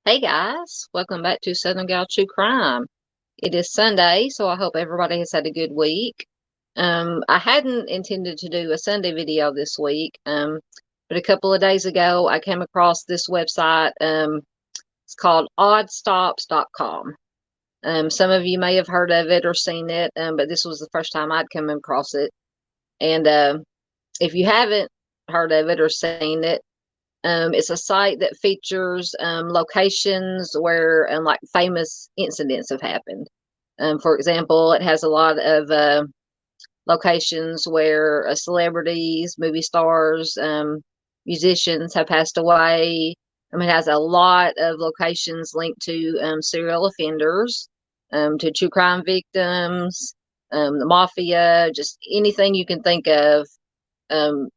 Hey guys, welcome back to Southern Gal True Crime. It is Sunday, so I hope everybody has had a good week. I hadn't intended to do a Sunday video this week, but a couple of days ago I came across this website. It's called oddstops.com. Some of you may have heard of it or seen it, but this was the first time I'd come across it. And if you haven't heard of it or seen it, it's a site that features locations where like famous incidents have happened. For example, it has a lot of locations where celebrities, movie stars, musicians have passed away. It has a lot of locations linked to serial offenders, to true crime victims, the mafia, just anything you can think of. Um,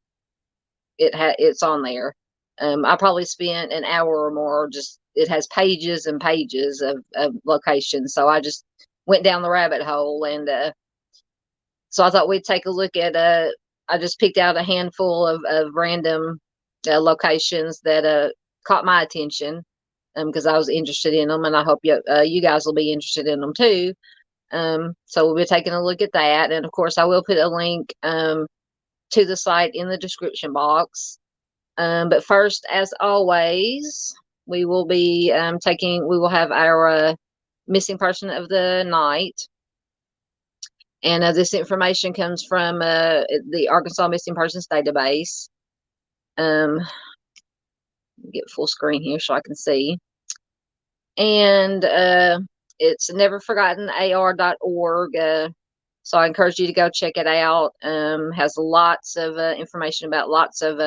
it's on there. I probably spent an hour or more. Just it has pages and pages of locations. So I just went down the rabbit hole, and so I thought we'd take a look at. I just picked out a handful of random locations that caught my attention because I was interested in them, and I hope you guys will be interested in them too. So we'll be taking a look at that, and of course I will put a link to the site in the description box. But first, as always, we will be we will have our missing person of the night. And this information comes from the Arkansas Missing Persons Database. Get full screen here so I can see. And it's neverforgottenar.org. So I encourage you to go check it out. Has lots of information about lots of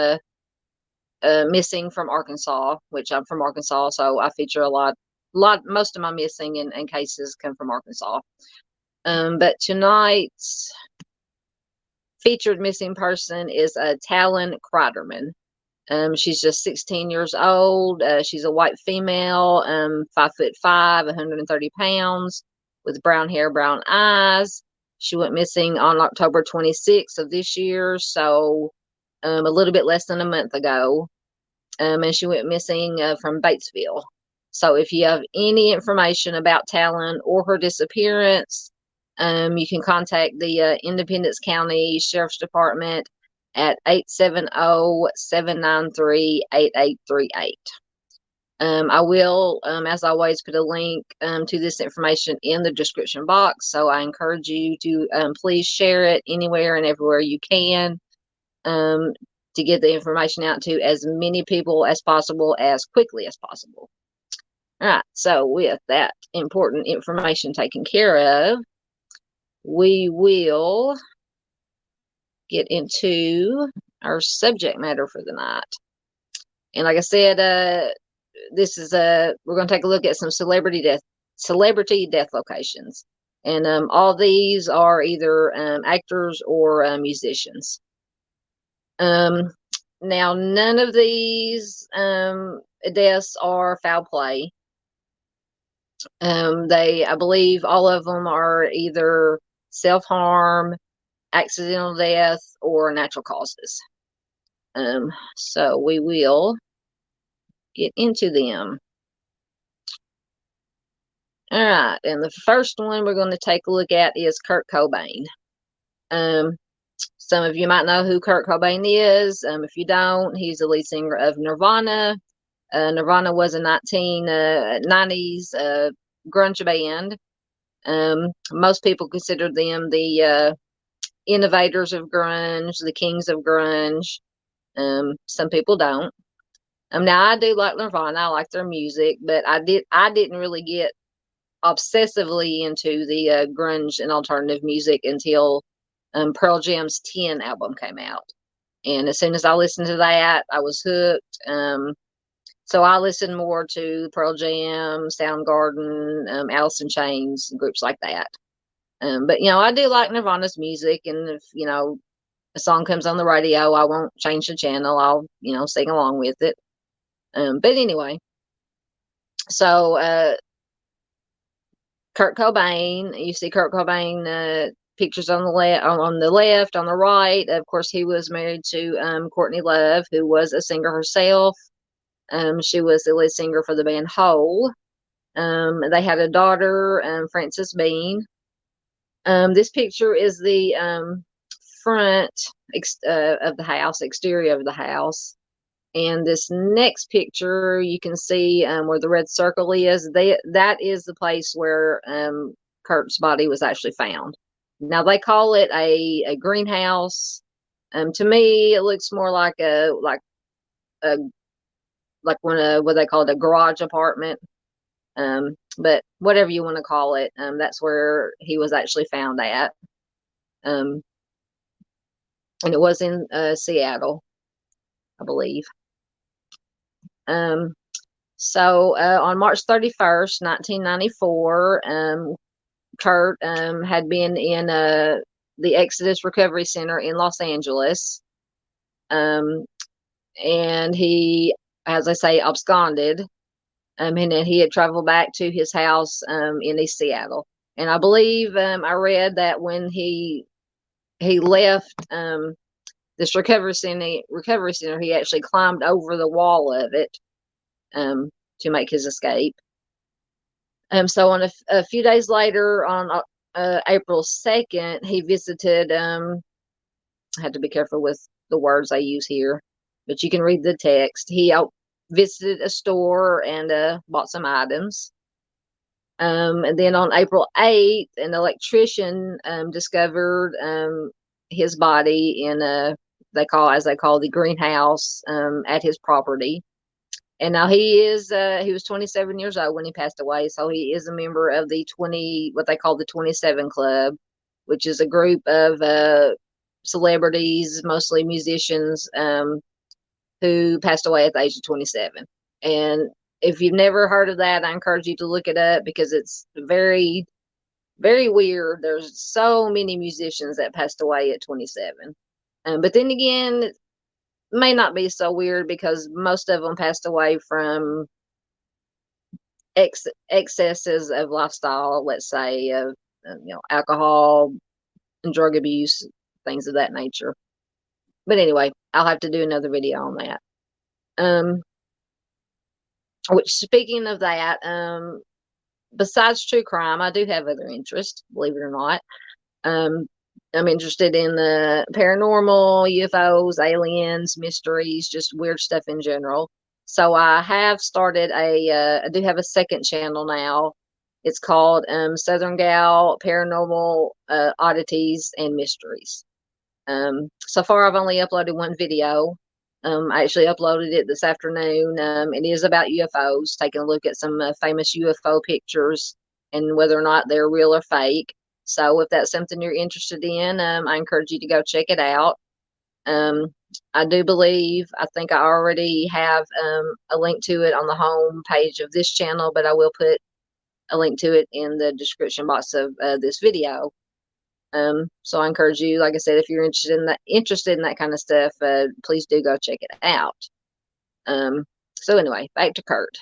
missing from Arkansas, which I'm from Arkansas, so I feature most of my missing and cases come from Arkansas. But tonight's featured missing person is Talon Kreiderman. She's just 16 years old. She's a white female, 5'5", 130 pounds, with brown hair, brown eyes. She went missing on October 26th of this year, so a little bit less than a month ago. And she went missing from Batesville. So if you have any information about Talon or her disappearance, you can contact the Independence County Sheriff's Department at 870-793-8838. I will, as always, put a link to this information in the description box. So I encourage you to please share it anywhere and everywhere you can. To get the information out to as many people as possible, as quickly as possible. All right, so with that important information taken care of, we will get into our subject matter for the night. And like I said, we're going to take a look at some celebrity death locations. And all these are either actors or musicians. Now, none of these deaths are foul play. I believe all of them are either self-harm, accidental death, or natural causes. So we will get into them. All right, and the first one we're going to take a look at is Kurt Cobain. Some of you might know who Kurt Cobain is. If you don't, he's the lead singer of Nirvana. Nirvana was a 1990s grunge band. Most people consider them the innovators of grunge, the kings of grunge. Some people don't. Now I do like Nirvana. I like their music, but I didn't really get obsessively into the grunge and alternative music until Pearl Jam's 10 album came out. And as soon as I listened to that, I was hooked. So I listened more to Pearl Jam, Soundgarden, Alice in Chains, groups like that. But, I do like Nirvana's music. And if, a song comes on the radio, I won't change the channel. I'll, sing along with it. But anyway, so Kurt Cobain, you see Kurt Cobain pictures on the left, on the right. Of course, he was married to Courtney Love, who was a singer herself. She was the lead singer for the band Hole. They had a daughter, Frances Bean. This picture is the front of the house, exterior of the house. And this next picture, you can see where the red circle is. That is the place where Kurt's body was actually found. Now they call it a greenhouse. To me, it looks more like a what they call it, a garage apartment. But whatever you want to call it, that's where he was actually found at. And it was in Seattle, I believe. So on March 31st, 1994, Kurt had been in the Exodus Recovery Center in Los Angeles. And he, as I say, absconded. And then he had traveled back to his house in East Seattle. And I believe I read that when he left this recovery center, he actually climbed over the wall of it to make his escape. So on a few days later, on April 2nd, he visited. I had to be careful with the words I use here, but you can read the text. He visited a store and bought some items. And then on April 8th, an electrician discovered his body in they call the greenhouse at his property. And now he was 27 years old when he passed away, so he is a member of the what they call the 27 Club, which is a group of celebrities, mostly musicians, who passed away at the age of 27. And if you've never heard of that, I encourage you to look it up because it's very, very weird. There's so many musicians that passed away at 27. But then again, it may not be so weird because most of them passed away from excesses of lifestyle, let's say, alcohol and drug abuse, things of that nature. But anyway, I'll have to do another video on that. Which, speaking of that, besides true crime, I do have other interests, believe it or not. I'm interested in the paranormal, UFOs, aliens, mysteries, just weird stuff in general. So I have started I do have a second channel now. It's called Southern Gal Paranormal Oddities and Mysteries. So far, I've only uploaded one video. I actually uploaded it this afternoon. It is about UFOs, taking a look at some famous UFO pictures and whether or not they're real or fake. So if that's something you're interested in, I encourage you to go check it out. I do believe, I think I already have a link to it on the home page of this channel, but I will put a link to it in the description box of this video. So I encourage you, like I said, if you're interested in that kind of stuff, please do go check it out. So anyway, back to Kurt.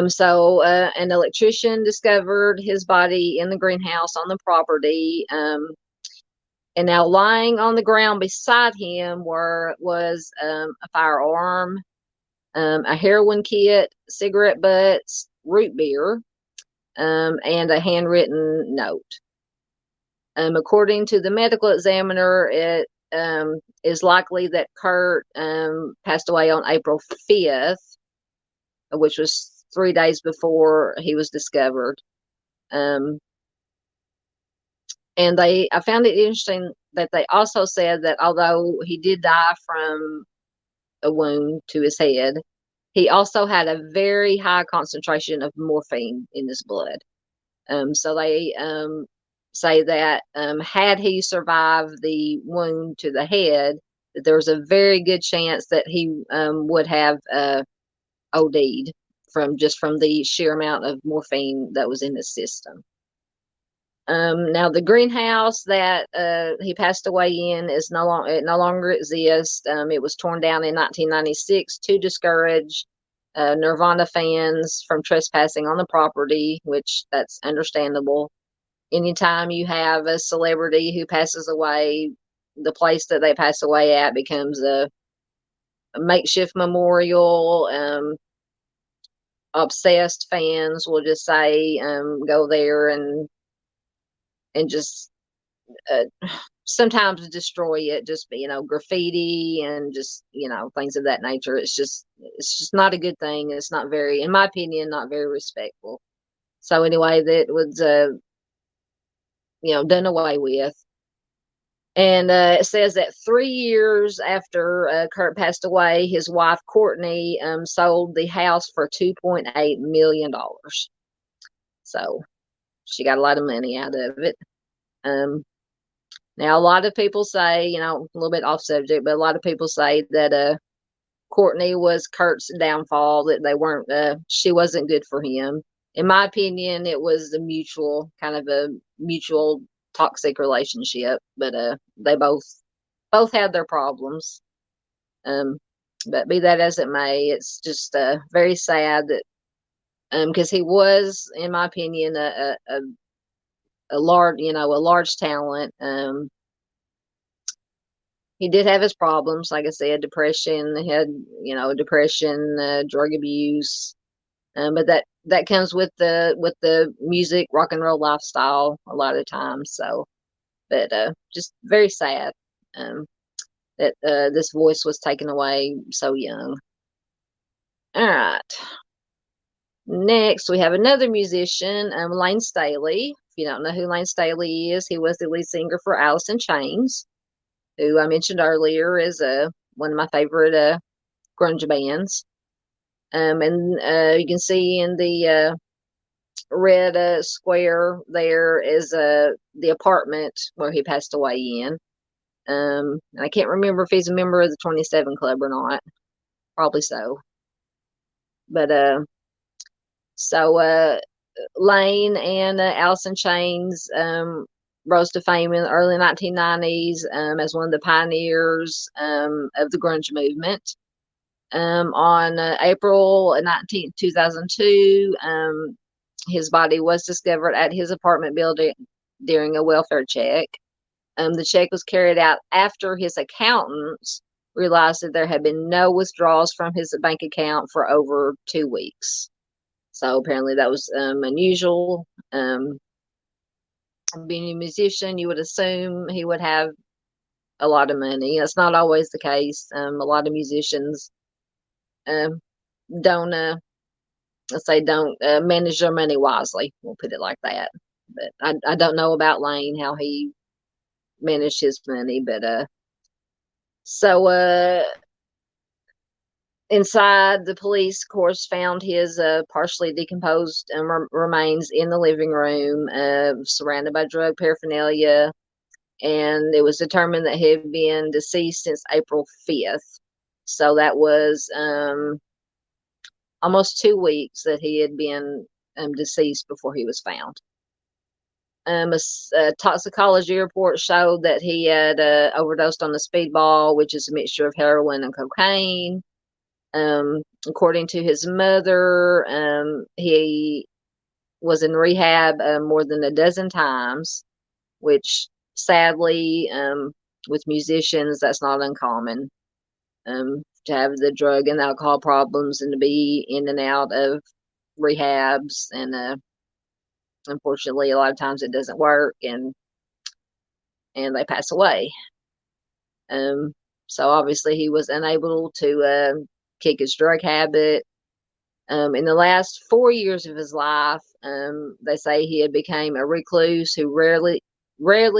So an electrician discovered his body in the greenhouse on the property. And now lying on the ground beside him was a firearm, a heroin kit, cigarette butts, root beer, and a handwritten note. According to the medical examiner, it is likely that Kurt passed away on April 5th, which was 3 days before he was discovered. And I found it interesting that they also said that although he did die from a wound to his head, he also had a very high concentration of morphine in his blood. So they say that had he survived the wound to the head, that there was a very good chance that he would have OD'd from the sheer amount of morphine that was in his system. Now the greenhouse that he passed away in no longer exists. It was torn down in 1996 to discourage Nirvana fans from trespassing on the property, which that's understandable. Anytime you have a celebrity who passes away, the place that they pass away at becomes makeshift memorial. Obsessed fans will just say, go there and just uh, sometimes destroy it, just graffiti and just things of that nature. It's just not a good thing. It's not very, in my opinion, not very respectful. So anyway, that was done away with. And it says that 3 years after Kurt passed away, his wife Courtney sold the house for $2.8 million. So she got a lot of money out of it. Um, Now, a lot of people say, a little bit off subject, but a lot of people say that Courtney was Kurt's downfall, that she wasn't good for him. In my opinion, it was kind of a mutual toxic relationship, but they both had their problems. Um, but be that as it may, it's just very sad that because he was, in my opinion, a large talent. He did have his problems, like I said, depression. He had, depression, drug abuse, but that comes with the music, rock and roll lifestyle a lot of times. So, but just very sad that this voice was taken away so young. All right. Next, we have another musician, Lane Staley. If you don't know who Lane Staley is, he was the lead singer for Alice in Chains, who I mentioned earlier is one of my favorite grunge bands. And you can see in the red square there is the apartment where he passed away in. And I can't remember if he's a member of the 27 Club or not. Probably so. But so Lane and Alice in Chains rose to fame in the early 1990s as one of the pioneers of the grunge movement. On April 19th, 2002, his body was discovered at his apartment building during a welfare check. The check was carried out after his accountants realized that there had been no withdrawals from his bank account for over 2 weeks. So apparently that was unusual. Being a musician, you would assume he would have a lot of money. That's not always the case. A lot of musicians don't, let's say, don't manage their money wisely. We'll put it like that. But I don't know about Lane, how he managed his money. But so inside, the police, of course, found his partially decomposed remains in the living room, surrounded by drug paraphernalia. And it was determined that he had been deceased since April 5th. So that was almost 2 weeks that he had been deceased before he was found. A toxicology report showed that he had overdosed on the speedball, which is a mixture of heroin and cocaine. According to his mother, he was in rehab more than a dozen times, which sadly, with musicians, that's not uncommon. To have the drug and alcohol problems and to be in and out of rehabs, and unfortunately a lot of times it doesn't work, and they pass away. So obviously he was unable to kick his drug habit. In the last 4 years of his life, they say he had become a recluse who rarely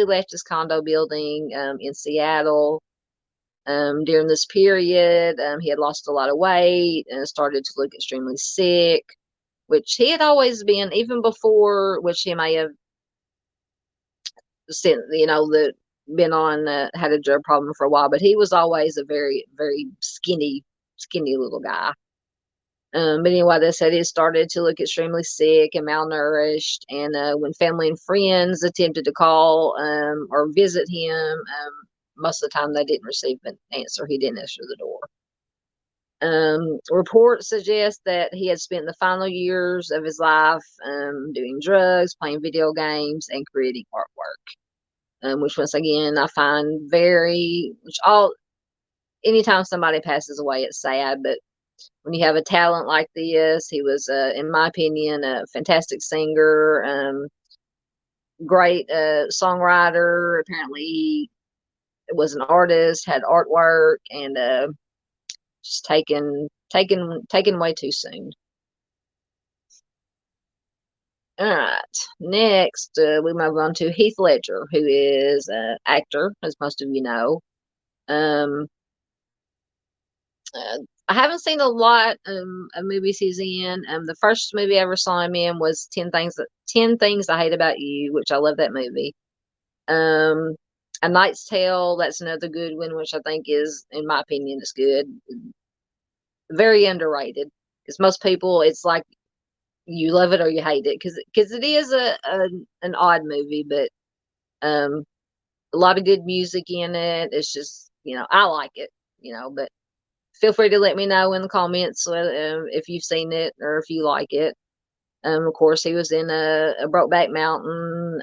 left his condo building in Seattle. During this period, he had lost a lot of weight and started to look extremely sick, which he had always been, even before, which he may have seen, been on, had a drug problem for a while, but he was always a very, very skinny little guy. But anyway, they said he started to look extremely sick and malnourished. And when family and friends attempted to call or visit him, most of the time they didn't receive an answer. He didn't answer the door. Reports suggest that he had spent the final years of his life doing drugs, playing video games, and creating artwork. Which once again I find anytime somebody passes away, it's sad, but when you have a talent like this, he was, in my opinion, a fantastic singer, great songwriter. Apparently, he was an artist, had artwork, and just taken way too soon. All right. Next, we move on to Heath Ledger, who is an actor, as most of you know. Um, I haven't seen a lot of movies he's in. The first movie I ever saw him in was Ten Things I Hate About You, which I love that movie. Um, A Knight's Tale, that's another good one, which I think is, in my opinion, is good. Very underrated because most people, it's like you love it or you hate it because it is an odd movie, but um, a lot of good music in it. It's just, I like it, but feel free to let me know in the comments if you've seen it or if you like it. Of course, he was in a Brokeback Mountain,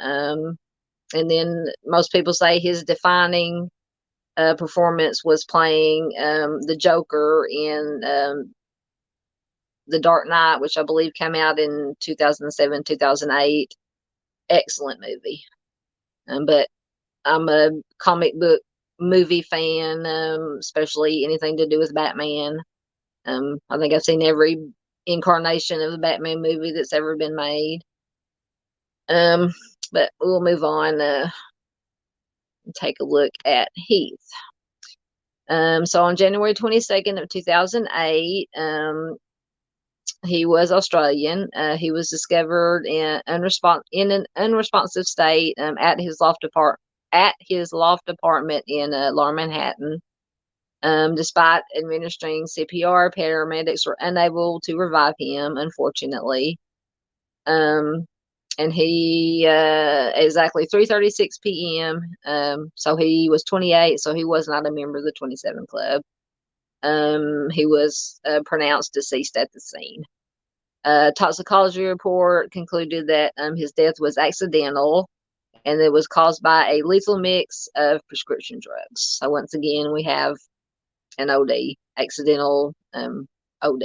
and then most people say his defining performance was playing the Joker in The Dark Knight, which I believe came out in 2007, 2008. Excellent movie. But I'm a comic book movie fan, especially anything to do with Batman. I think I've seen every incarnation of the Batman movie that's ever been made. Um, but we'll move on and take a look at Heath. So on January 22nd of 2008, he was Australian. He was discovered in an unresponsive state at his loft apartment in Lower Manhattan. Despite administering CPR, paramedics were unable to revive him, unfortunately. And he exactly 3:36 p.m. So he was 28, so he was not a member of the 27 Club. He was pronounced deceased at the scene. Toxicology report concluded that his death was accidental and it was caused by a lethal mix of prescription drugs. So once again, we have an OD, accidental OD.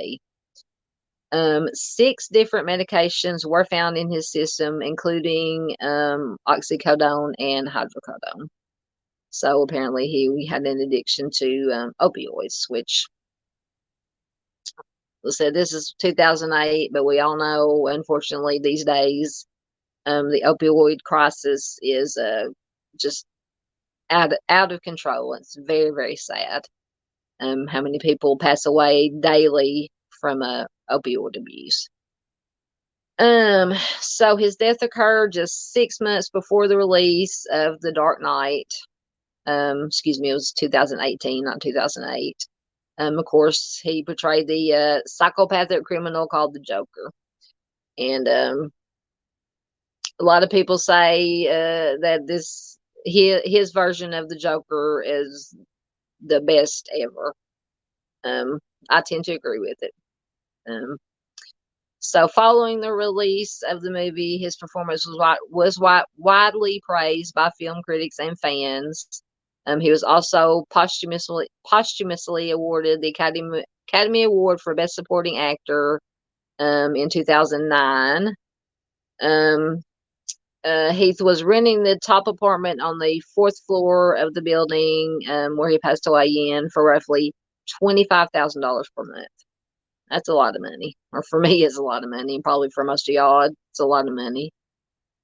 6 different medications were found in his system, including oxycodone and hydrocodone. So apparently he had an addiction to opioids, which, let's say this is 2008, but we all know, unfortunately, these days, the opioid crisis is just out of control. It's very, very sad. How many people pass away daily from opioid abuse. So his death occurred just 6 months before the release of The Dark Knight. Excuse me, it was 2018, not 2008. Of course, he portrayed the psychopathic criminal called the Joker. And a lot of people say that his version of the Joker is the best ever. I tend to agree with it. So, following the release of the movie, his performance was widely praised by film critics and fans. He was also posthumously awarded the Academy Award for Best Supporting Actor in 2009. Heath was renting the top apartment on the 4th floor of the building where he passed away in for roughly $25,000 per month. That's a lot of money. Or for me, it's a lot of money. Probably for most of y'all, it's a lot of money.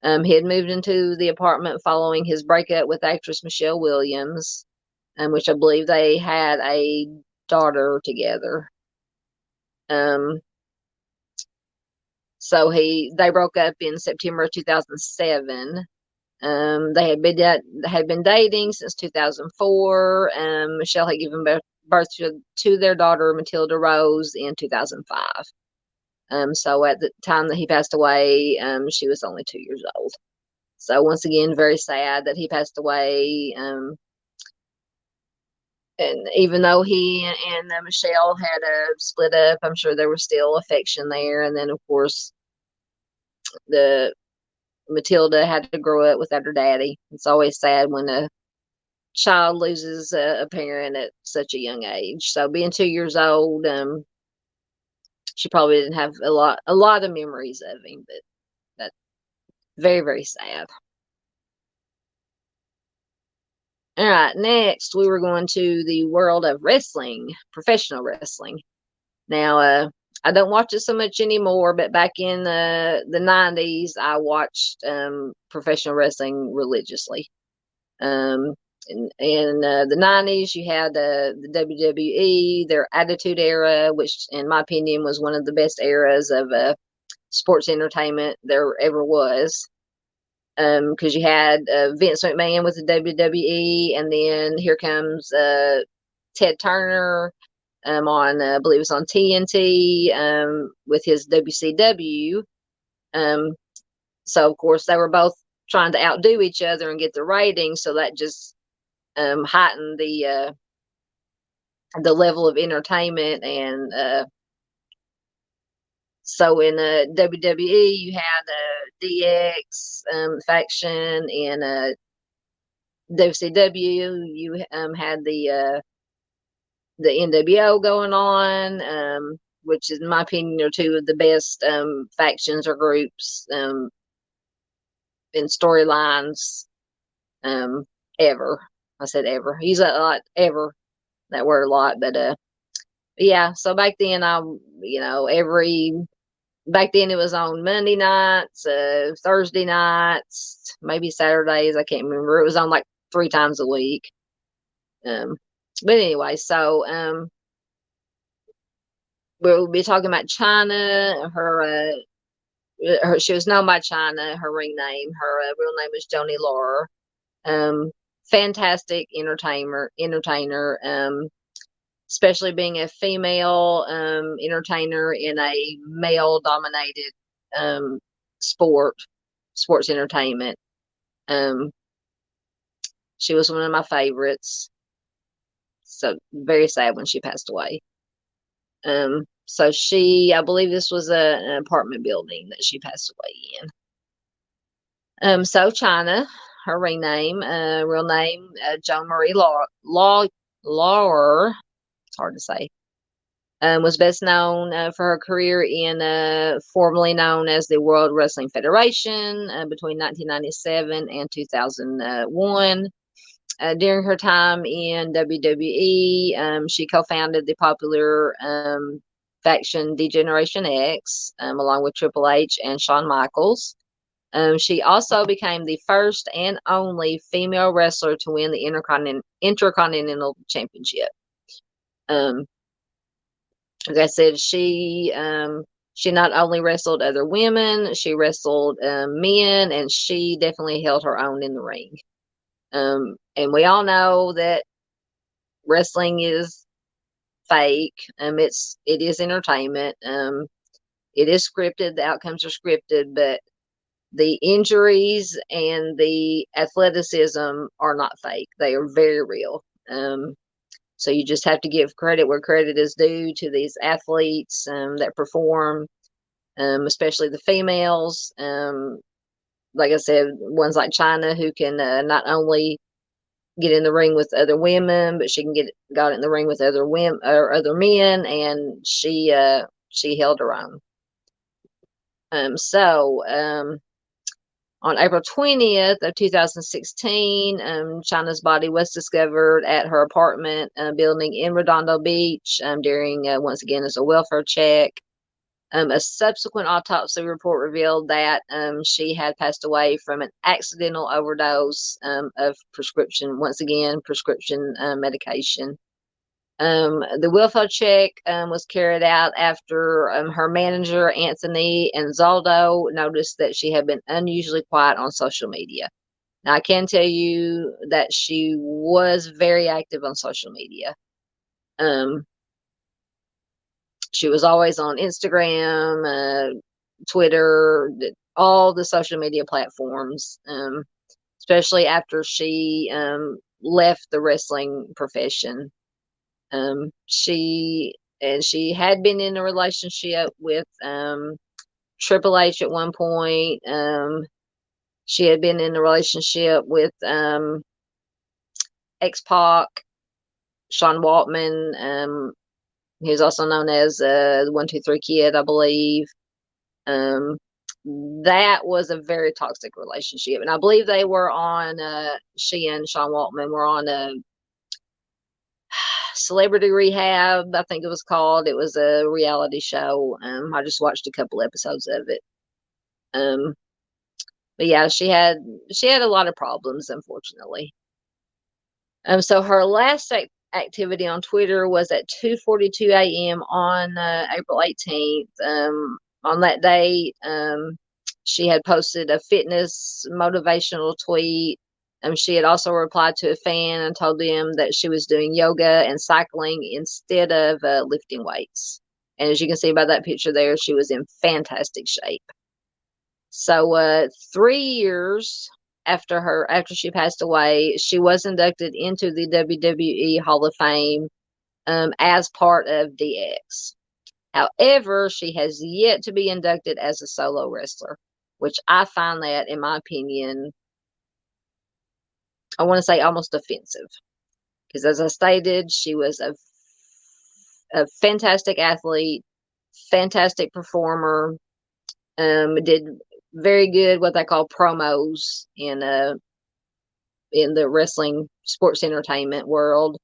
He had moved into the apartment following his breakup with actress Michelle Williams, which I believe they had a daughter together. So they broke up in September of 2007. They had been dating since 2004. Michelle had given birth to their daughter Matilda Rose in 2005. So at the time that he passed away, she was only 2 years old. So once again, very sad that he passed away. And even though he and Michelle had split up, I'm sure there was still affection there. And then, of course, the Matilda had to grow up without her daddy. It's always sad when child loses a parent at such a young age. So being 2 years old, she probably didn't have a lot of memories of him, but that's very, very sad. All right, next we were going to the world of wrestling, professional wrestling. Now, I don't watch it so much anymore, but back in the 90s, I watched professional wrestling religiously. Um, in the 90s, you had the WWE, their Attitude Era, which, in my opinion, was one of the best eras of sports entertainment there ever was. Because you had Vince McMahon with the WWE, and then here comes Ted Turner on, I believe it was on TNT, with his WCW. Um, so, of course, they were both trying to outdo each other and get the ratings, so that just heightened the level of entertainment. And so in WWE, you had DX faction, and WCW, you had the NWO going on, which is, in my opinion, are two of the best factions or groups in storylines um, ever. I said ever. Use that a lot, ever, that word a lot. But yeah, so back then, back then it was on Monday nights, Thursday nights, maybe Saturdays. I can't remember. It was on like 3 times a week. Um, but anyway, so we'll be talking about Chyna. She was known by Chyna. Her ring name, her real name was Joanie Laurer. Um, Fantastic entertainer. Especially being a female entertainer in a male-dominated um, sports entertainment. Um, she was one of my favorites. So very sad when she passed away. So I believe this was an apartment building that she passed away in. So Chyna, her ring name, real name, Joan Marie Laurer. It's hard to say. Was best known for her career in formerly known as the World Wrestling Federation between 1997 and 2001. During her time in WWE, she co-founded the popular faction D-Generation X, along with Triple H and Shawn Michaels. She also became the first and only female wrestler to win the Intercontinental Championship. Like I said, she not only wrestled other women, she wrestled men, and she definitely held her own in the ring. And we all know that wrestling is fake. It is entertainment. It is scripted. The outcomes are scripted, but the injuries and the athleticism are not fake. They are very real. So you just have to give credit where credit is due to these athletes that perform, especially the females. Like I said, ones like Chyna, who can not only get in the ring with other women, but she can got in the ring with other women or other men, and she held her own. On April 20th of 2016, Chyna's body was discovered at her apartment building in Redondo Beach during, once again, as a welfare check. A subsequent autopsy report revealed that she had passed away from an accidental overdose of prescription medication. The welfare check was carried out after her manager, Anthony Anzaldo, noticed that she had been unusually quiet on social media. Now, I can tell you that she was very active on social media. She was always on Instagram, Twitter, all the social media platforms, especially after she left the wrestling profession. She had been in a relationship with Triple H at one point. She had been in a relationship with X-Pac, Sean Waltman. He was also known as the 1-2-3 Kid, I believe. That was a very toxic relationship, and I believe they were on. She and Sean Waltman were on Celebrity Rehab, I think it was called. It was a reality show. I just watched a couple episodes of it. But yeah, she had a lot of problems, unfortunately. So her last activity on Twitter was at 2:42 a.m. on April 18th. On that date, she had posted a fitness motivational tweet. She had also replied to a fan and told them that she was doing yoga and cycling instead of lifting weights. And as you can see by that picture there, she was in fantastic shape. So 3 years after she passed away, she was inducted into the WWE Hall of Fame as part of DX. However, she has yet to be inducted as a solo wrestler, which I find that, in my opinion, I want to say almost offensive. Because as I stated, she was a fantastic athlete, fantastic performer, did very good what they call promos in the wrestling sports entertainment world.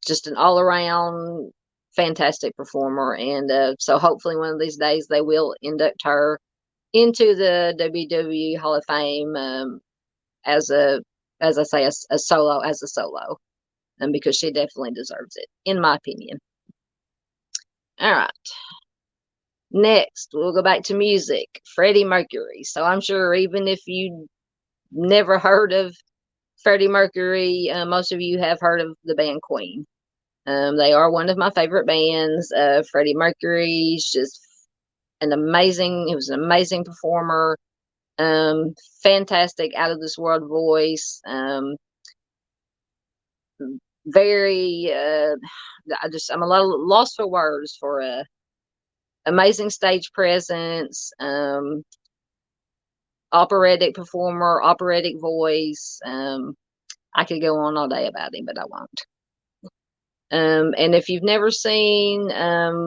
Just an all around fantastic performer, and so hopefully one of these days they will induct her into the WWE Hall of Fame as I say, a solo, and because she definitely deserves it, in my opinion. All right. Next, we'll go back to music. Freddie Mercury. So I'm sure even if you never heard of Freddie Mercury, most of you have heard of the band Queen. They are one of my favorite bands. Freddie Mercury's just he was an amazing performer. Fantastic, out of this world voice. Very, I'm a little lost for words for amazing stage presence, operatic performer, operatic voice. I could go on all day about him, but I won't. And if you've never seen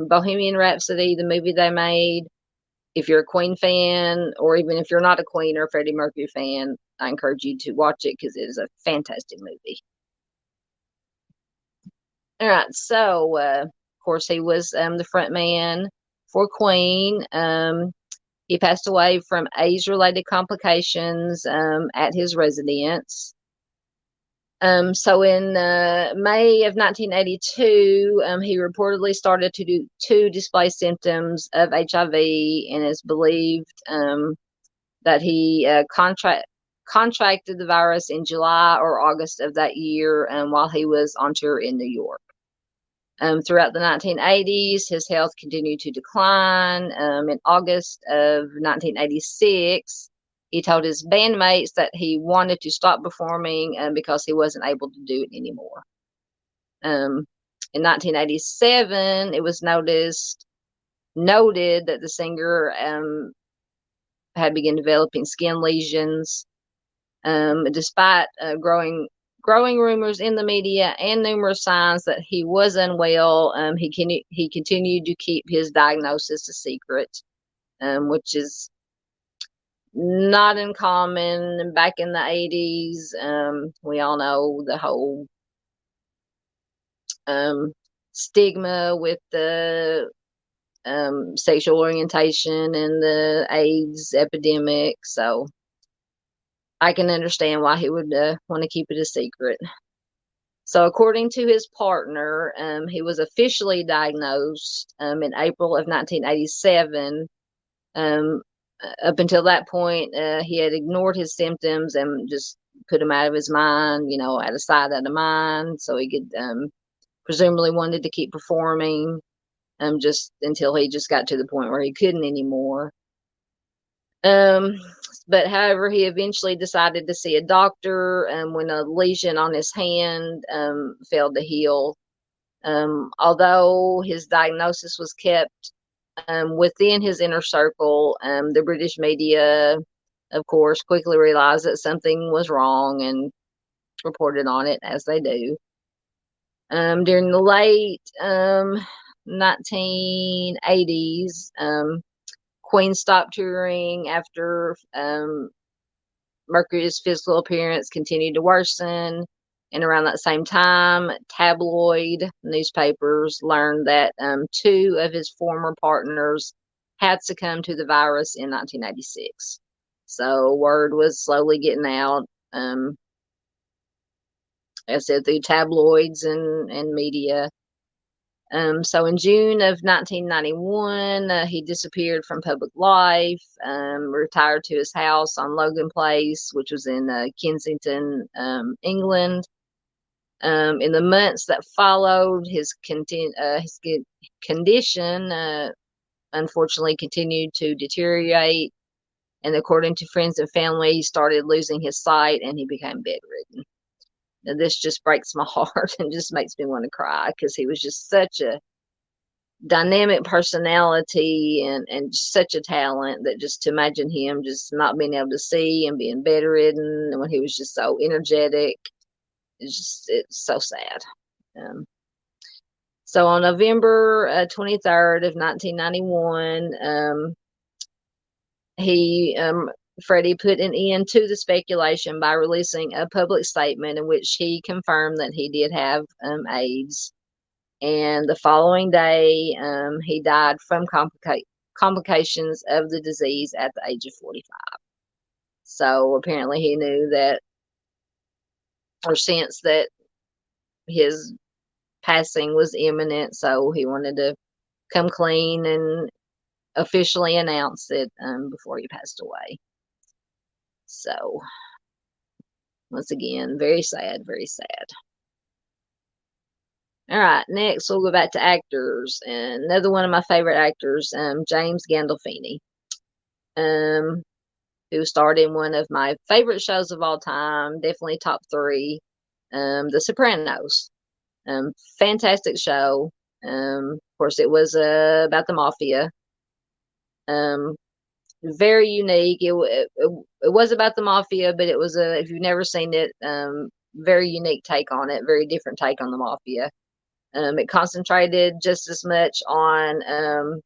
Bohemian Rhapsody, the movie they made, if you're a Queen fan, or even if you're not a Queen or a Freddie Mercury fan, I encourage you to watch it because it is a fantastic movie. All right, so of course he was the front man for Queen. He passed away from age-related complications at his residence. So in May of 1982, he reportedly started to display symptoms of HIV, and it's believed that he contracted the virus in July or August of that year while he was on tour in New York. Throughout the 1980s, his health continued to decline. In August of 1986, he told his bandmates that he wanted to stop performing because he wasn't able to do it anymore. In 1987, it was noted that the singer had begun developing skin lesions. Despite growing rumors in the media and numerous signs that he was unwell, he continued to keep his diagnosis a secret, which is not uncommon back in the 80s. We all know the whole stigma with the sexual orientation and the AIDS epidemic, so I can understand why he would want to keep it a secret. So according to his partner, he was officially diagnosed in April of 1987. Up until that point, he had ignored his symptoms and just put them out of his mind, out of sight, out of mind, so he could presumably wanted to keep performing just until he just got to the point where he couldn't anymore. But however, he eventually decided to see a doctor when a lesion on his hand failed to heal. Although his diagnosis was kept within his inner circle, the British media, of course, quickly realized that something was wrong and reported on it, as they do. During the late 1980s, Queen stopped touring after Mercury's physical appearance continued to worsen. And around that same time, tabloid newspapers learned that 2 of his former partners had succumbed to the virus in 1986. So word was slowly getting out, as I said, through tabloids and media. So in June of 1991, he disappeared from public life, retired to his house on Logan Place, which was in Kensington, England. In the months that followed, his condition unfortunately continued to deteriorate. And according to friends and family, he started losing his sight and he became bedridden. Now, this just breaks my heart and just makes me want to cry, because he was just such a dynamic personality and such a talent, that just to imagine him just not being able to see and being bedridden, and when he was just so energetic, it's so sad. So on November 23rd of 1991, Freddie put an end to the speculation by releasing a public statement in which he confirmed that he did have AIDS. And the following day, he died from complications of the disease at the age of 45. So apparently he knew that, or sensed that his passing was imminent, so he wanted to come clean and officially announce it before he passed away. So, once again, very sad, very sad. All right, next we'll go back to actors. And another one of my favorite actors, James Gandolfini, who starred in one of my favorite shows of all time, definitely top 3, The Sopranos. Fantastic show. Of course, it was about the mafia. Very unique. It was about the mafia, but it was if you've never seen it, very unique take on it, very different take on the mafia. It concentrated just as much on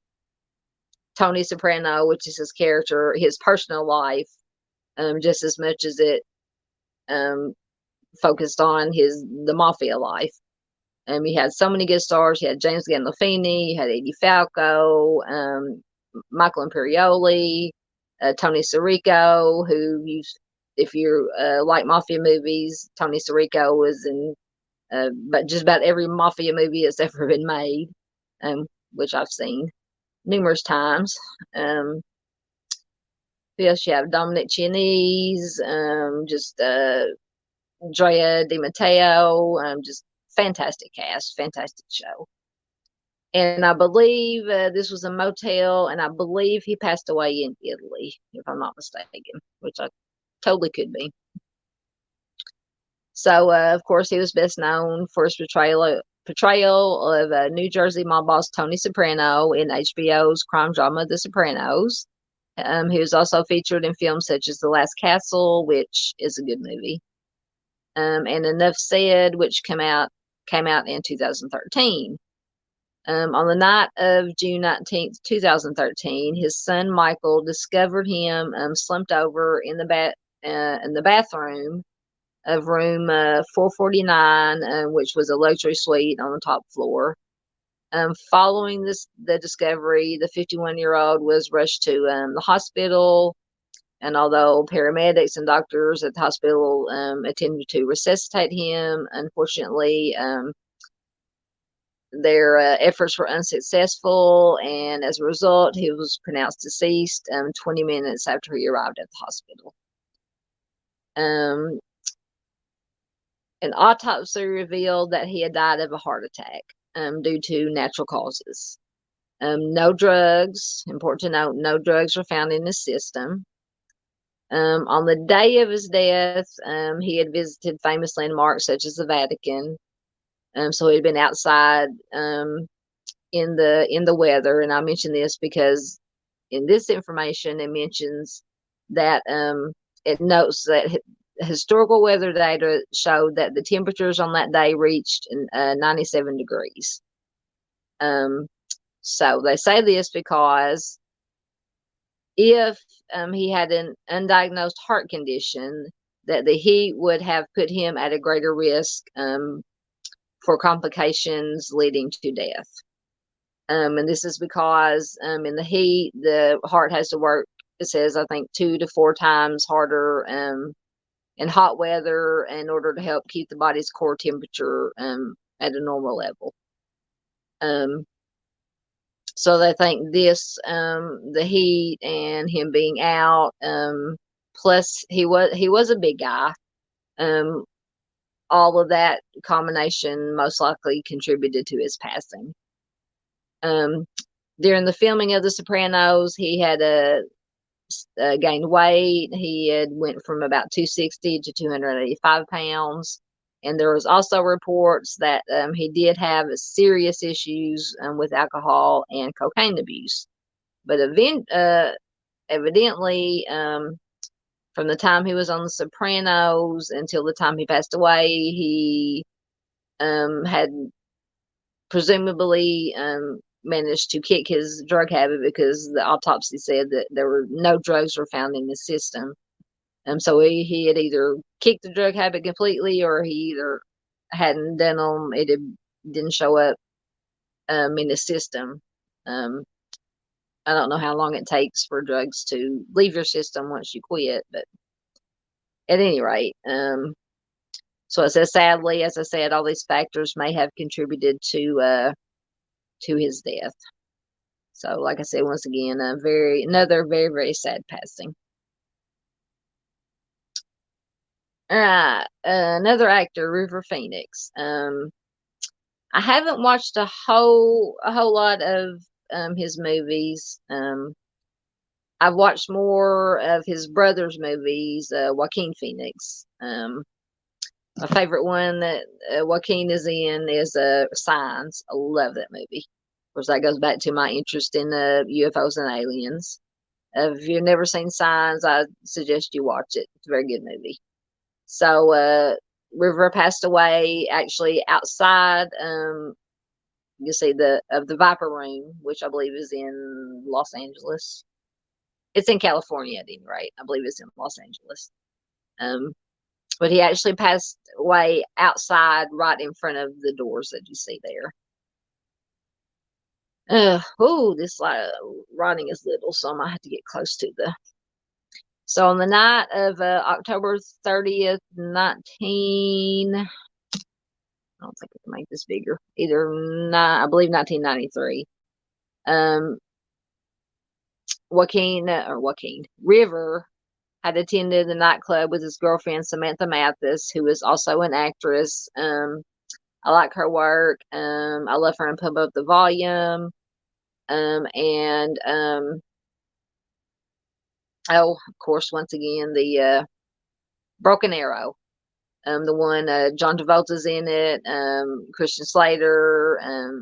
Tony Soprano, which is his character, his personal life, just as much as it focused on the mafia life. You had so many good stars. You had James Gandolfini, you had Edie Falco, Michael Imperioli, Tony Sirico, who if you like mafia movies, Tony Sirico was in but just about every mafia movie that's ever been made, which I've seen numerous times. Yes, you have Dominic Chianese, just Drea Di Matteo, just fantastic cast, fantastic show. And I believe this was a motel, and I believe he passed away in Italy, if I'm not mistaken, which I totally could be. So, of course, he was best known for his portrayal of New Jersey mob boss Tony Soprano in HBO's crime drama The Sopranos. He was also featured in films such as The Last Castle, which is a good movie, and Enough Said, which came out in 2013. On the night of June 19th, 2013, his son Michael discovered him slumped over in the bathroom of room 449, which was a luxury suite on the top floor. Following the discovery, the 51-year-old was rushed to the hospital, and although paramedics and doctors at the hospital attempted to resuscitate him, unfortunately, their efforts were unsuccessful, and as a result, he was pronounced deceased 20 minutes after he arrived at the hospital. An autopsy revealed that he had died of a heart attack due to natural causes. No drugs, important to note, no drugs were found in his system. On the day of his death, he had visited famous landmarks such as the Vatican. So he'd been outside in the weather, and I mention this because in this information it mentions that it notes that historical weather data showed that the temperatures on that day reached 97 degrees. So they say this because if he had an undiagnosed heart condition, that the heat would have put him at a greater risk for complications leading to death. And this is because in the heat, the heart has to work, it says, I think 2 to 4 times harder in hot weather in order to help keep the body's core temperature at a normal level. So they think this, the heat and him being out, plus he was a big guy. All of that combination most likely contributed to his passing. During the filming of The Sopranos, he had gained weight. He had went from about 260 to 285 pounds. And there was also reports that he did have serious issues with alcohol and cocaine abuse. But evidently, from the time he was on The Sopranos until the time he passed away, he had presumably managed to kick his drug habit, because the autopsy said that there were no drugs were found in his system. So he had either kicked the drug habit completely, or he either hadn't done them. Didn't show up in his system. I don't know how long it takes for drugs to leave your system once you quit, but at any rate, so it says, sadly, as I said, all these factors may have contributed to his death. So, like I said, once again, another very, very sad passing. All right, another actor, River Phoenix. I haven't watched a whole lot of his movies. I've watched more of his brother's movies, Joaquin Phoenix. My favorite one that Joaquin is in is Signs. I love that movie. Of course, that goes back to my interest in UFOs and aliens. If you've never seen Signs, I suggest you watch it. It's a very good movie. So River passed away actually outside, you see, of the Viper Room, which I believe is in Los Angeles. It's in California at any rate. I believe it's in Los Angeles. But he actually passed away outside, right in front of the doors that you see there. This writing is little, so I might have to get close to the. So on the night of October 30th, I don't think I can make this bigger. I believe 1993. River had attended the nightclub with his girlfriend Samantha Mathis, who is also an actress. I like her work. I love her in Pump Up the Volume. And of course, once again, the Broken Arrow. The one John Travolta's in it. Christian Slater.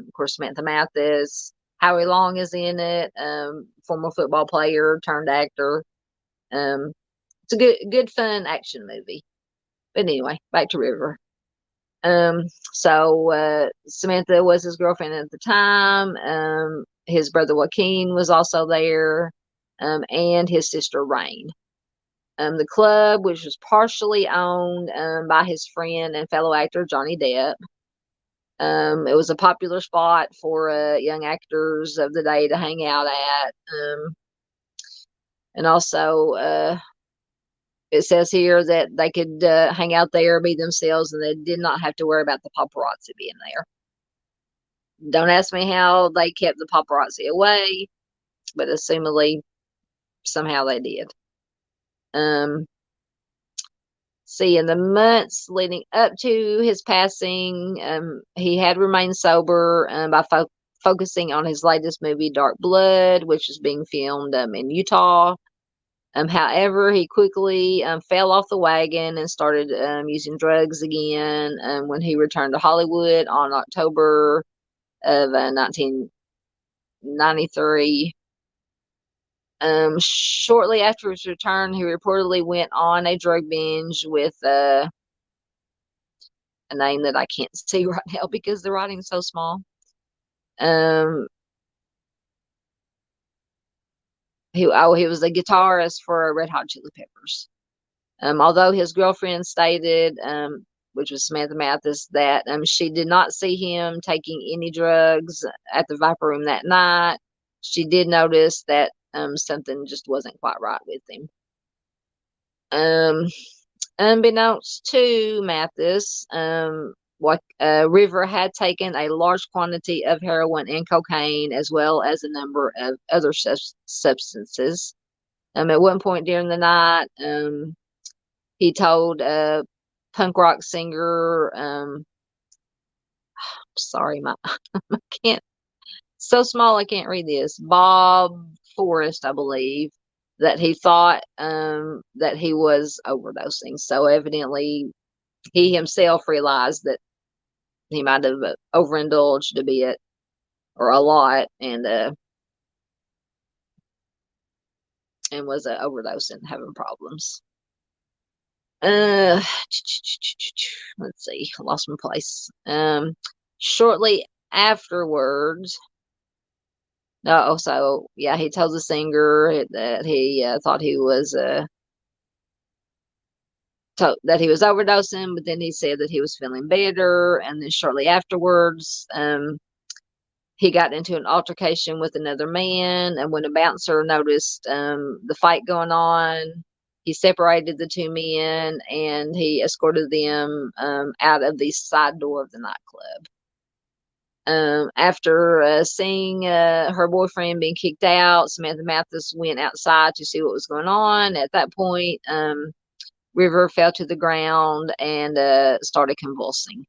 Of course, Samantha Mathis. Howie Long is in it. Former football player turned actor. It's a good fun action movie. But anyway, back to River. So Samantha was his girlfriend at the time. His brother Joaquin was also there, and his sister Rain. The club, which was partially owned by his friend and fellow actor Johnny Depp. It was a popular spot for young actors of the day to hang out at. And also, it says here that they could hang out there, be themselves, and they did not have to worry about the paparazzi being there. Don't ask me how they kept the paparazzi away, but assumedly somehow they did. See, in the months leading up to his passing, he had remained sober by focusing on his latest movie, Dark Blood, which is being filmed in Utah. However, he quickly fell off the wagon and started using drugs again when he returned to Hollywood on October of 1993. Shortly after his return, he reportedly went on a drug binge with a name that I can't see right now because the writing's so small. He was a guitarist for Red Hot Chili Peppers. Although his girlfriend stated, which was Samantha Mathis, that she did not see him taking any drugs at the Viper Room that night. She did notice that something just wasn't quite right with him. Unbeknownst to Mathis, River had taken a large quantity of heroin and cocaine, as well as a number of other substances. At one point during the night, he told a punk rock singer, sorry, I can't, so small I can't read this, Bob Forrest, I believe, that he thought that he was overdosing. So evidently he himself realized that he might have overindulged a bit or a lot, and was overdosing, having problems. Let's see, I lost my place. Shortly afterwards, no, so yeah, he tells the singer that he thought he was that he was overdosing, but then he said that he was feeling better, and then shortly afterwards, he got into an altercation with another man, and when a bouncer noticed the fight going on, he separated the two men and he escorted them out of the side door of the nightclub. After seeing her boyfriend being kicked out, Samantha Mathis went outside to see what was going on. At that point, River fell to the ground and started convulsing.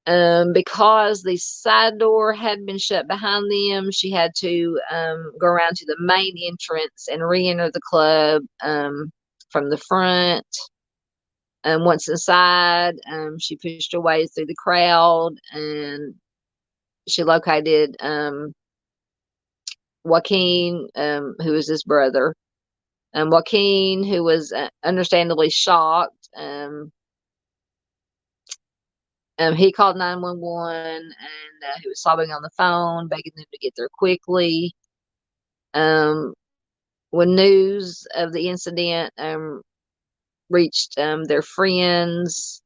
Because the side door had been shut behind them, she had to go around to the main entrance and re-enter the club from the front. Once inside, she pushed her way through the crowd, and she located Joaquin, who was his brother. Joaquin, who was understandably shocked, he called 911, and he was sobbing on the phone, begging them to get there quickly. When news of the incident reached their friends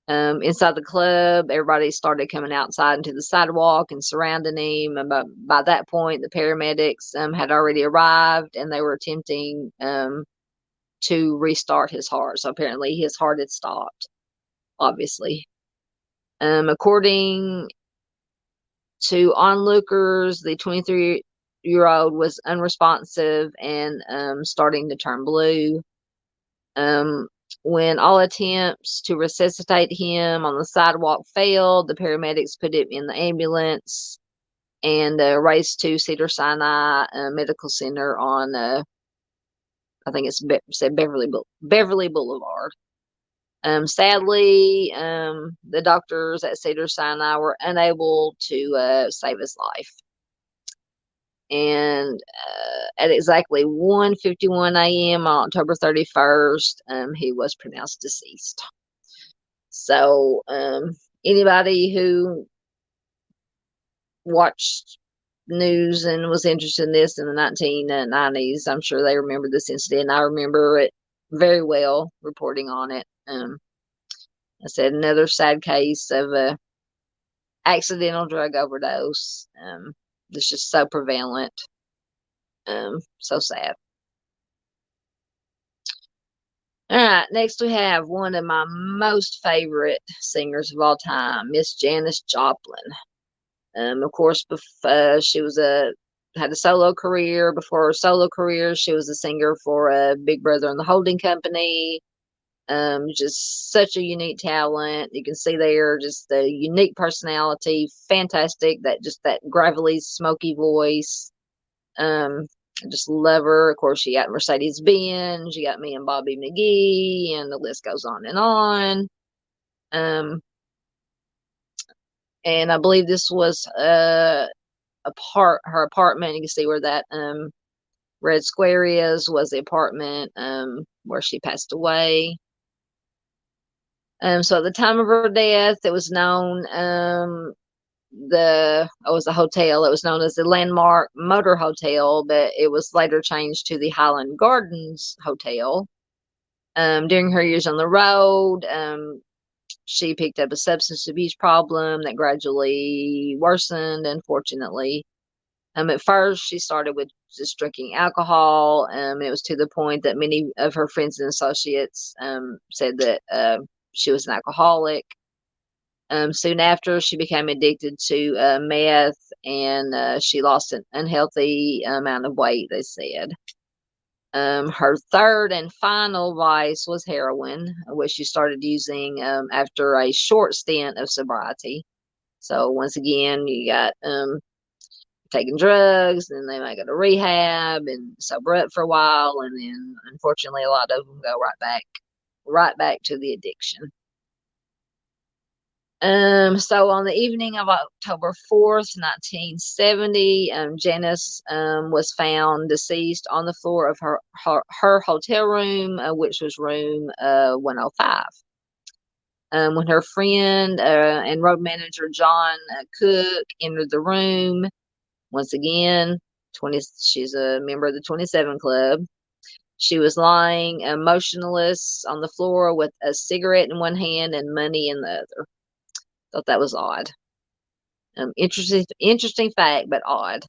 inside the club, everybody started coming outside into the sidewalk and surrounding him. And by that point, the paramedics had already arrived, and they were attempting to restart his heart. So apparently his heart had stopped, obviously. According to onlookers, the 23-year-old was unresponsive and starting to turn blue. When all attempts to resuscitate him on the sidewalk failed, the paramedics put him in the ambulance and raced to Cedars-Sinai Medical Center on, I think it's said Beverly Boulevard. Sadly, the doctors at Cedars-Sinai were unable to save his life. And at exactly 1:51 a.m. on October 31st, he was pronounced deceased. So anybody who watched news and was interested in this in the 1990s, I'm sure they remember this incident. I remember it very well, reporting on it. I said, another sad case of a accidental drug overdose. It's just so prevalent. So sad. All right, next we have one of my most favorite singers of all time, Miss Janis Joplin. Of course, she was had a solo career. Before her solo career, she was a singer for Big Brother and the Holding Company. Just such a unique talent. You can see there just the unique personality, fantastic. That gravelly, smoky voice. I just love her. Of course, she got Mercedes-Benz. She got Me and Bobby McGee, and the list goes on and on. And I believe this was her apartment. You can see where that Red Square was the apartment where she passed away. So at the time of her death, it was known it was a hotel. It was known as the Landmark Motor Hotel, but it was later changed to the Highland Gardens Hotel. During her years on the road, she picked up a substance abuse problem that gradually worsened, unfortunately. At first, she started with just drinking alcohol. It was to the point that many of her friends and associates said that she was an alcoholic. Soon after, she became addicted to meth, and she lost an unhealthy amount of weight, they said. Her third and final vice was heroin, which she started using after a short stint of sobriety. So once again, you got taking drugs, and they might go to rehab and sober up for a while, and then unfortunately, a lot of them go right back to the addiction. So on the evening of October 4th, 1970, Janice was found deceased on the floor of her hotel room, which was room 105. When her friend and road manager John Cook entered the room, once again, she's a member of the 27 Club. She was lying motionless on the floor with a cigarette in one hand and money in the other. Thought that was odd. Interesting fact, but odd.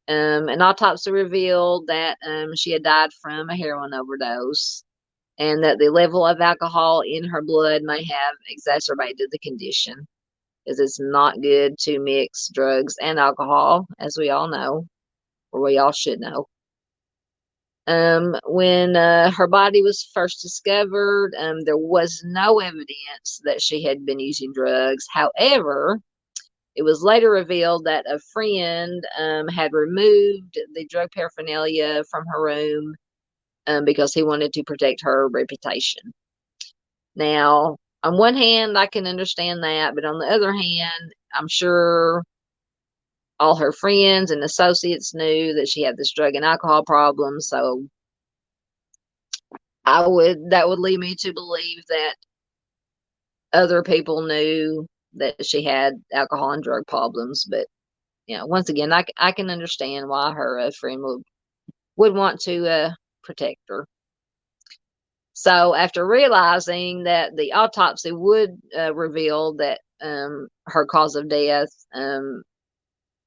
An autopsy revealed that she had died from a heroin overdose, and that the level of alcohol in her blood may have exacerbated the condition, because it's not good to mix drugs and alcohol, as we all know, or we all should know. When her body was first discovered, there was no evidence that she had been using drugs. However, it was later revealed that a friend had removed the drug paraphernalia from her room because he wanted to protect her reputation. Now, on one hand, I can understand that, but on the other hand, I'm sure all her friends and associates knew that she had this drug and alcohol problem, so that would lead me to believe that other people knew that she had alcohol and drug problems. But once again, I can understand why her friend would want to protect her. So after realizing that the autopsy would reveal that her cause of death,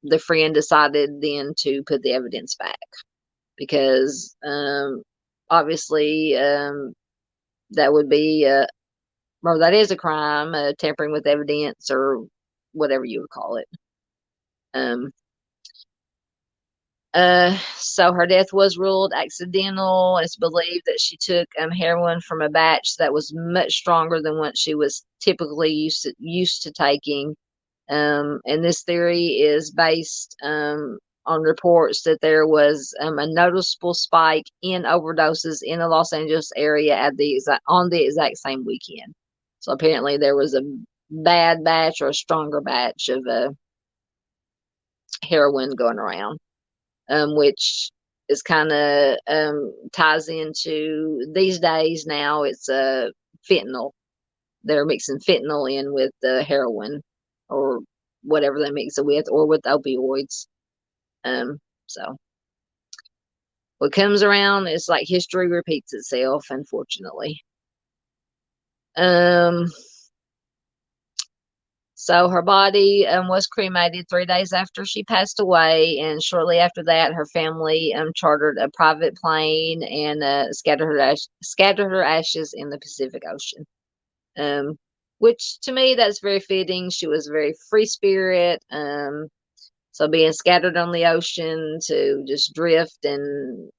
the friend decided then to put the evidence back, because obviously that would be or that is a crime, tampering with evidence, or whatever you would call it. So her death was ruled accidental. It's believed that she took heroin from a batch that was much stronger than what she was typically used to taking. And this theory is based on reports that there was a noticeable spike in overdoses in the Los Angeles area on the exact same weekend. So apparently there was a bad batch or a stronger batch of heroin going around, which is kind of ties into these days now. It's fentanyl. They're mixing fentanyl in with the heroin, or whatever they mix it with, or with opioids. So what comes around is like history repeats itself, unfortunately. So her body was cremated 3 days after she passed away, and shortly after that, her family chartered a private plane and scattered her ashes in the Pacific Ocean. Which to me, that's very fitting. She was a very free spirit. So being scattered on the ocean to just drift, and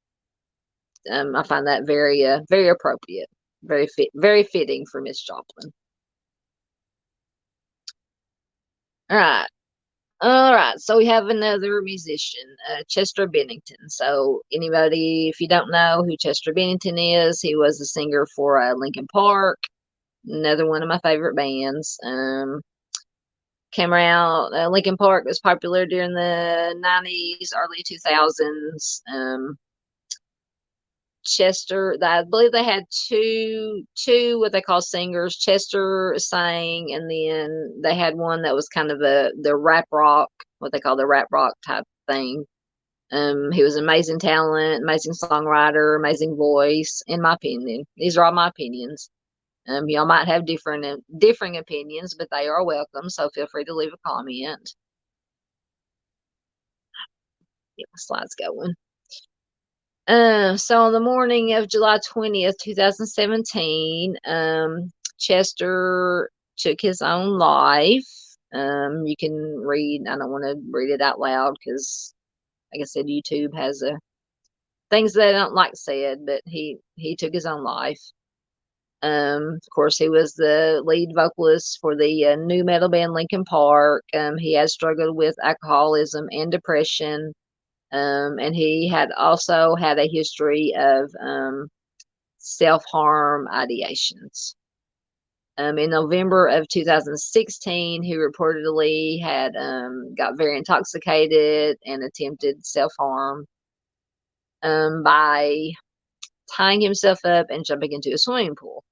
I find that very appropriate, very fitting for Miss Joplin. All right. So we have another musician, Chester Bennington. So anybody, if you don't know who Chester Bennington is, he was a singer for Linkin Park, another one of my favorite bands. came around. Lincoln Park was popular during the 90s, early 2000s. Chester, I believe they had two what they call singers. Chester sang, and then they had one that was kind of the rap rock, what they call the rap rock type thing. He was an amazing talent, amazing songwriter, amazing voice, in my opinion. These are all my opinions. Y'all might have differing opinions, but they are welcome. So feel free to leave a comment. Get my slides going. So on the morning of July 20th, 2017, Chester took his own life. You can read, I don't want to read it out loud because, like I said, YouTube has things that I don't like said, but he took his own life. Of course, he was the lead vocalist for the new metal band Linkin Park. He has struggled with alcoholism and depression. And he had also had a history of self-harm ideations. In November of 2016, he reportedly had got very intoxicated and attempted self-harm by tying himself up and jumping into a swimming pool.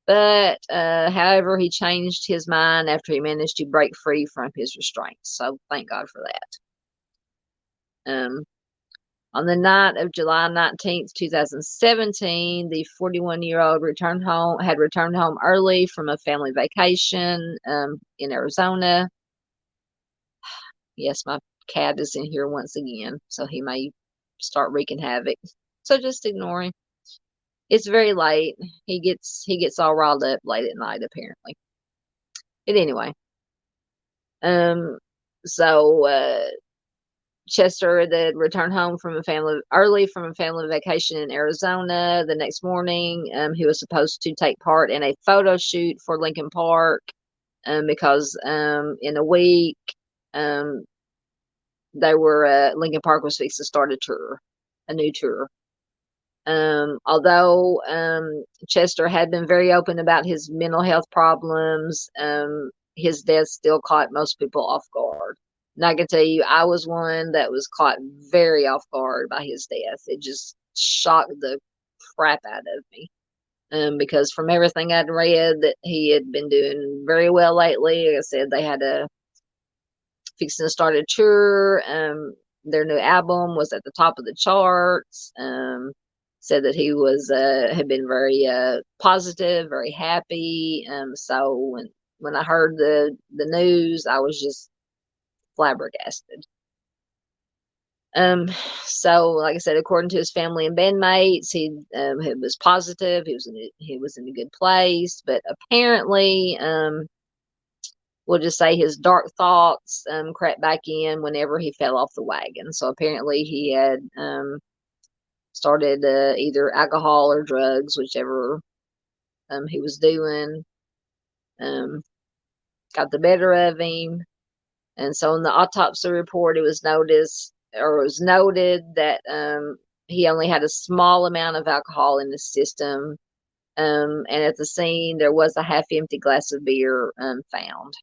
But, however, he changed his mind after he managed to break free from his restraints. So thank God for that. On the night of July 19th, 2017, the 41-year-old had returned home early from a family vacation in Arizona. Yes, my cat is in here once again, so he may start wreaking havoc. So just ignore him. It's very late. He gets all riled up late at night, apparently. But anyway, so Chester that returned home from early from a family vacation in Arizona. The next morning, he was supposed to take part in a photo shoot for Linkin Park, because in a week, Linkin Park was fixed to start a new tour. Although Chester had been very open about his mental health problems, his death still caught most people off guard. And I can tell you, I was one that was caught very off guard by his death. It just shocked the crap out of me. Because from everything I'd read, that he had been doing very well lately. Like I said, they had fixing to start a tour. Their new album was at the top of the charts. Said that he had been very positive, very happy. So when I heard the news, I was just flabbergasted. So like I said, according to his family and bandmates, he was positive. He was in a good place, but apparently, we'll just say his dark thoughts crept back in whenever he fell off the wagon. So apparently, he had started either alcohol or drugs, whichever he was doing. Got the better of him. And so in the autopsy report, it was noted that he only had a small amount of alcohol in his system. And at the scene, there was a half-empty glass of beer found.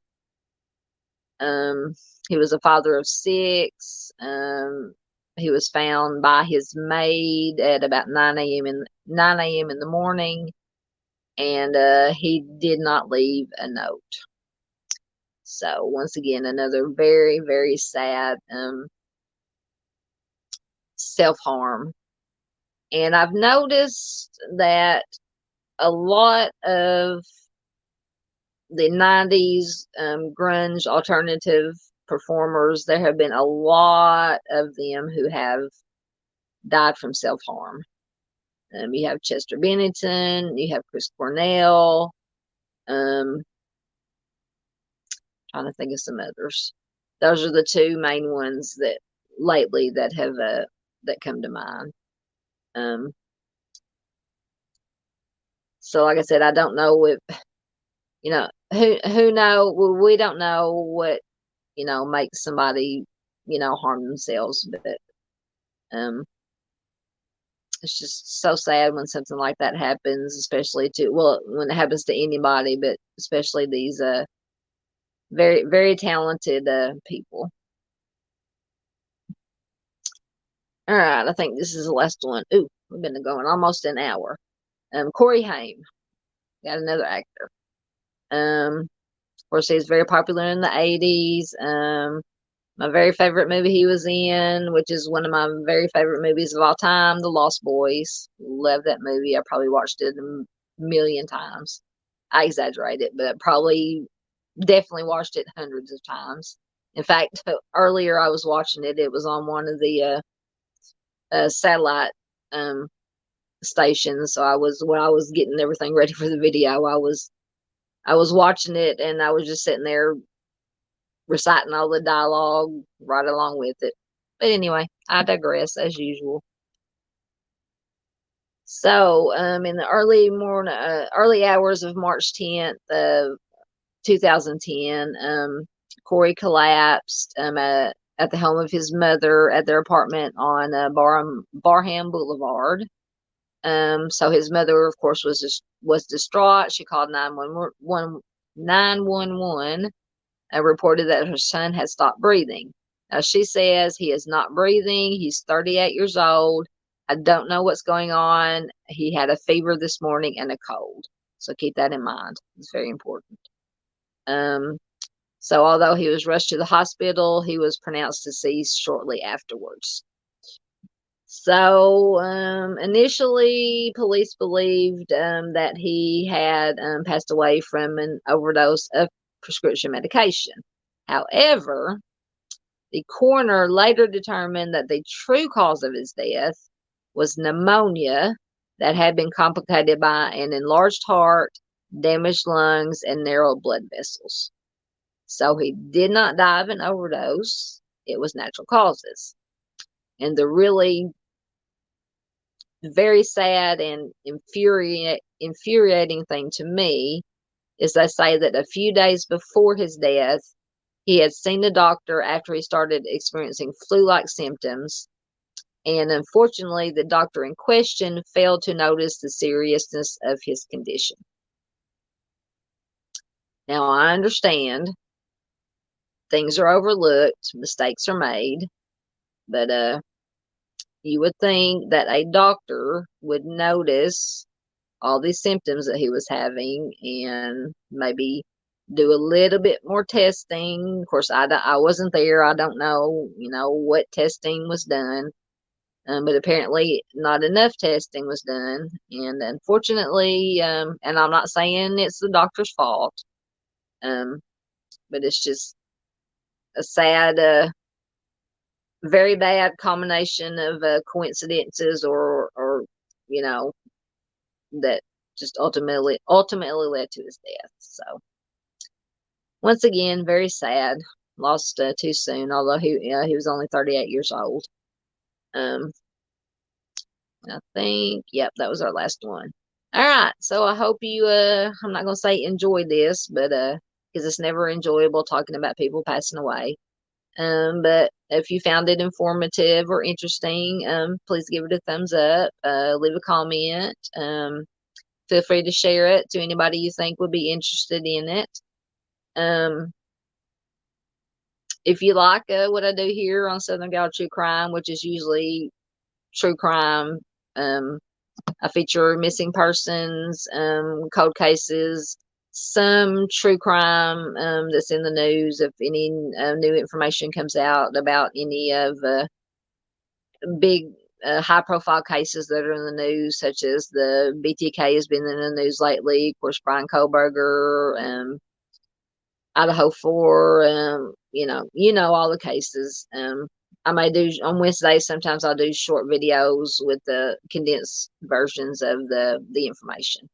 He was a father of 6. He was found by his maid at about 9 a.m. in the morning, and he did not leave a note. So once again, another very, very sad self-harm. And I've noticed that a lot of the 90s grunge alternative performers, there have been a lot of them who have died from self-harm. You have Chester Bennington, you have Chris Cornell, trying to think of some others. Those are the two main ones that lately that have that come to mind. So like I said, I don't know if, who know, we don't know what, makes somebody, harm themselves, but it's just so sad when something like that happens, especially when it happens to anybody, but especially these Very, very talented people. All right, I think this is the last one. Ooh, we've been going almost an hour. Corey Haim, got another actor. Of course, he was very popular in the 80s. My very favorite movie he was in, which is one of my very favorite movies of all time, The Lost Boys. Love that movie. I probably watched it a million times. I exaggerate it, but probably definitely watched it hundreds of times. In fact, earlier I was watching it. It was on one of the satellite um, stations. So when I was getting everything ready for the video, I was watching it and I was just sitting there reciting all the dialogue right along with it. But anyway, I digress as usual. So, in the early hours of March 10th of 2010, Corey collapsed at the home of his mother at their apartment on Barham Boulevard. So his mother, of course, was distraught. She called 911, reported that her son had stopped breathing. Now she says he is not breathing. He's 38 years old. I don't know what's going on. He had a fever this morning and a cold. So keep that in mind. It's very important. Um, so although he was rushed to the hospital, he was pronounced deceased shortly afterwards. So initially, police believed that he had passed away from an overdose of prescription medication. However, the coroner later determined that the true cause of his death was pneumonia that had been complicated by an enlarged heart, damaged lungs, and narrowed blood vessels. So he did not die of an overdose. It was natural causes. And the really very sad and infuriating thing to me is they say that a few days before his death, he had seen the doctor after he started experiencing flu-like symptoms. And unfortunately, the doctor in question failed to notice the seriousness of his condition. Now, I understand things are overlooked, mistakes are made, but you would think that a doctor would notice all these symptoms that he was having and maybe do a little bit more testing. Of course, I wasn't there. I don't know, what testing was done. But apparently not enough testing was done. And unfortunately, and I'm not saying it's the doctor's fault, um, but it's just a sad, very bad combination of coincidences or, you know, that just ultimately led to his death. So once again, very sad. Lost too soon, although he was only 38 years old. Um, I think, yep, that was our last one. All right, so I hope you I'm not gonna say enjoy this, but because it's never enjoyable talking about people passing away. But if you found it informative or interesting, please give it a thumbs up, leave a comment, feel free to share it to anybody you think would be interested in it. Um, if you like what I do here on Southern Gal True Crime, which is usually true crime, I feature missing persons, cold cases, some true crime that's in the news. If any new information comes out about any of big high profile cases that are in the news, such as the BTK has been in the news lately. Of course, Brian Koberger, Idaho 4, all the cases. I may do on Wednesdays. Sometimes I'll do short videos with the condensed versions of the information.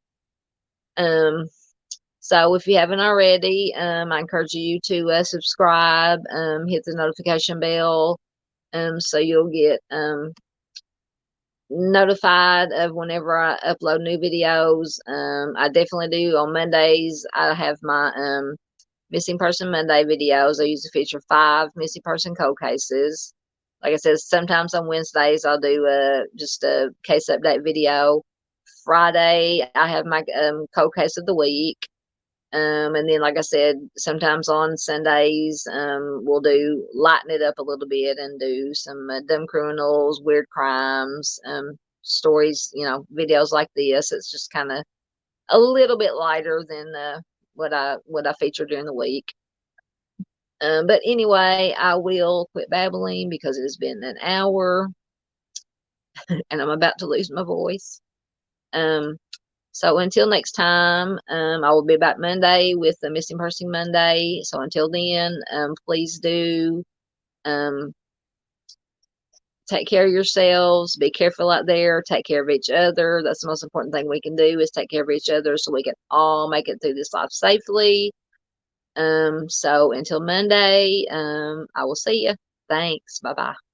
So if you haven't already, I encourage you to subscribe, hit the notification bell, so you'll get notified of whenever I upload new videos. I definitely do on Mondays. I have my Missing Person Monday videos. I usually feature 5 missing person cold cases. Like I said, sometimes on Wednesdays I'll do just a case update video. Friday I have my cold case of the week. And then, like I said, sometimes on Sundays, we'll lighten it up a little bit and do some dumb criminals, weird crimes, stories, videos like this. It's just kind of a little bit lighter than what I feature during the week. But anyway, I will quit babbling because it has been an hour and I'm about to lose my voice. So until next time, I will be back Monday with the Missing Person Monday. So until then, please do take care of yourselves. Be careful out there. Take care of each other. That's the most important thing we can do is take care of each other so we can all make it through this life safely. So until Monday, I will see you. Thanks. Bye-bye.